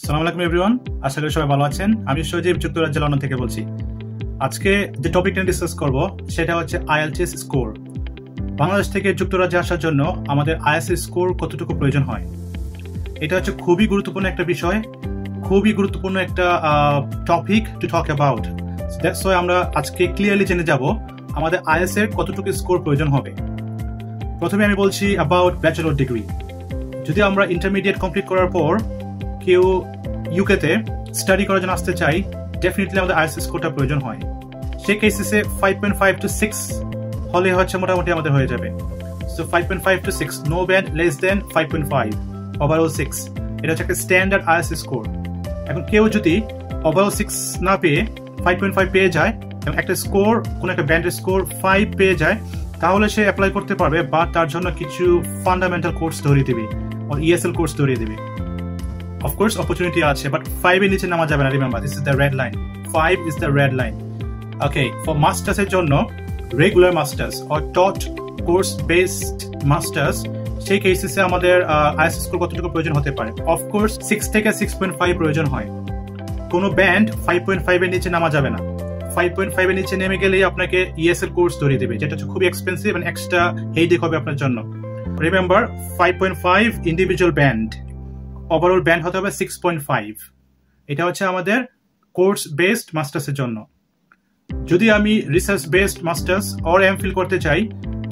আসসালামু আলাইকুম এভরিওয়ান, আশা করি সবাই ভালো আছেন। আমি সজীব, যুক্তরাজ্যের লন্ডন থেকে বলছি। আজকে যে টপিকটা ডিসকাস করব সেটা হচ্ছে আইএলটিএস স্কোর। বাংলাদেশ থেকে যুক্তরাজ্যে আসার জন্য আমাদের আইএলটিএস স্কোর কতটুকু প্রয়োজন হয়, এটা হচ্ছে খুবই গুরুত্বপূর্ণ একটা বিষয়, খুবই গুরুত্বপূর্ণ একটা topic to talk about. That's why আমরা আজকে ক্লিয়ারলি জেনে যাব আমাদের আইএলটিএস এর কতটুকু স্কোর প্রয়োজন হবে। প্রথমে আমি বলছি অ্যাবাউট ব্যাচেলর ডিগ্রি। যদি আমরা ইন্টারমিডিয়েট কমপ্লিট করার পর কেউ ইউকেতে স্টাডি করার জন্য আসতে চাই, ডেফিনেটলি আমাদের আইএলটিএস স্কোরটা প্রয়োজন হয়। সেই কেসেসে 5.5 to 6 হলে হচ্ছে মোটামুটি আমাদের হয়ে যাবে। So 5.5 to 6, no band less than 5.5, overall 6, এটা হচ্ছে একটা স্ট্যান্ডার্ড আইএলটিএস স্কোর। এখন কেউ যদি ওভারঅল 6 না পেয়ে 5.5 পেয়ে যায় এবং একটা স্কোর, কোনো একটা ব্যান্ডের স্কোর 5 পেয়ে যায়, তাহলে সে অ্যাপ্লাই করতে পারবে, বা তার জন্য কিছু ফান্ডামেন্টাল কোর্স ধরিয়ে দিবে, ইএসএল কোর্স ধরিয়ে দিবে। অফকোর্স অপরচুনিটি আছে, বাট 5 এর নিচে নামা যাবে না। Remember, this is the red line. 5 is the red line. Okay, for masters এর জন্য regular masters or taught course based masters, সেই কেসেসে আমাদের আইএলটিএস স্কোর কতটুকু প্রয়োজন হতে পারে। অফকোর্স 6 থেকে 6.5 প্রয়োজন হয়। কোনো ব্যান্ড 5.5 এর নিচে নামা যাবে না। 5.5 এর নিচে নেমে গেলেই আপনাকে ইএসএল কোর্স ধরিয়ে দেবে, যেটা হচ্ছে খুবই এক্সপেন্সিভ এবং এক্সট্রা হেডেক হবে আপনার জন্য। Remember, 5.5 individual band, overall band হতে হবে 6.5। এটা হচ্ছে আমাদের কোর্স বেসড মাস্টার্সের জন্য। যদি আমি research based masters or MPhil করতে চাই,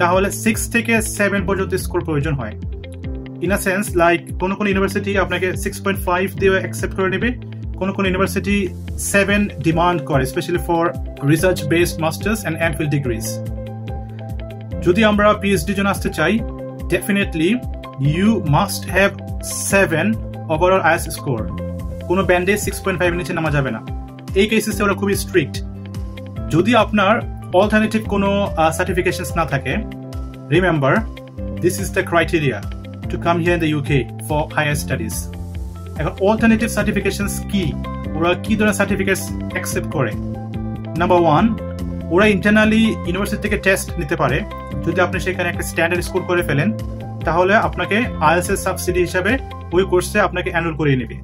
তাহলে 6 থেকে 7 পর্যন্ত স্কোর প্রয়োজন হয়। ইন আ সেন্স, লাইক কোনো ইউনিভার্সিটি আপনাকে 6.5 দিয়ে অ্যাকসেপ্ট করে নেবে, কোনো ইউনিভার্সিটি 7 ডিমান্ড করে, specially for research based masters and MPhil degrees. যদি আমরা পিএইচডি জন্য আসতে চাই, definitely you must have 7 overall IELTS score. কোনো ব্যান্ডে 6.5 নিচে নামা যাবে না। এই কেসেসে ওরা খুবই স্ট্রিক্ট। যদি আপনার অল্টারনেটিভ কোনো সার্টিফিকেশনস না থাকে, remember, this is the criteria to come here in the UK for higher studies. এখন অল্টারনেটিভ সার্টিফিকেশনস কি, ওরা কি ধরনের সার্টিফিকেটস অ্যাকসেপ্ট করে? নাম্বার 1, ওরা ইন্টারনালি ইউনিভার্সিটি থেকে টেস্ট নিতে পারে। যদি আপনি সেখানে একটা স্ট্যান্ডার্ড স্কোর করে ফেলেন, তাহলে আপনাকে আইএলটিএস এর সাবসিডি হিসাবে ওই কোর্সে আপনাকে এনরোল করিয়ে নেবে।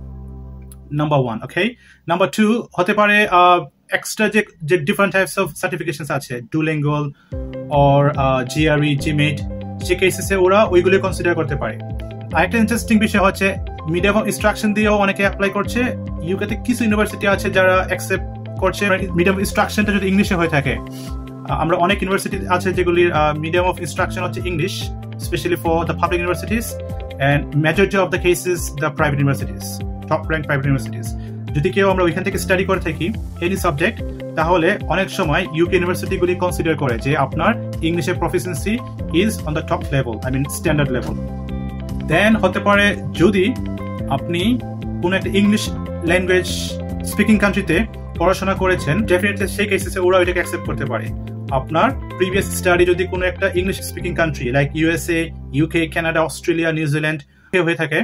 নাম্বার 1, ওকে। নাম্বার 2 হতে পারে এক্সট্রা যে ডিফারেন্ট টাইপস অফ সার্টিফিকেশনস আছে, ডুলিঙ্গুয়াল অর জিআরই, জিমেট, সে কেসেসে ওরা ওইগুলো কনসিডার করতে পারে। আরেকটা ইন্টারেস্টিং বিষয় হচ্ছে মিডিয়াম অফ ইনস্ট্রাকশন দিয়েও অনেকে অ্যাপ্লাই করছে। ইউকেতে কিছু ইউনিভার্সিটি আছে যারা অ্যাকসেপ্ট করছে মিডিয়াম ইনস্ট্রাকশনটা যদি ইংলিশে হয়ে থাকে। আমরা অনেক ইউনিভার্সিটি আছে যেগুলির মিডিয়াম অফ ইনস্ট্রাকশন হচ্ছে English, especially for the public universities and majority of the cases the private universities, top ranked private universities. যদি কেউ আমরা ওইখান থেকে স্টাডি করে থাকি এনি সাবজেক্ট, তাহলে অনেক সময় ইউকে ইউনিভার্সিটিগুলি কনসিডার করে যে আপনার ইংলিশের proficiency is on the top level, I mean standard level. Then হতে পারে যদি আপনি কোনো একটা ইংলিশ ল্যাঙ্গুয়েজ স্পিকিং কান্ট্রিতে পড়াশোনা করেছেন, ডেফিনেটলি সেই কেসেসে ওরা ওইটাকে অ্যাকসেপ্ট করতে পারে। আপনার প্রিভিয়াস স্টাডি যদি কোনো একটা English speaking country like USA, UK, Canada, Australia, New Zealand হয়ে থাকে,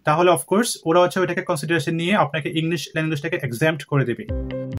তাহলে অফকোর্স ওরা হচ্ছে ওইটাকে কনসিডারেশন নিয়ে আপনাকে ইংলিশ ল্যাঙ্গুয়েজটাকে এক্সাম্পট করে দেবে।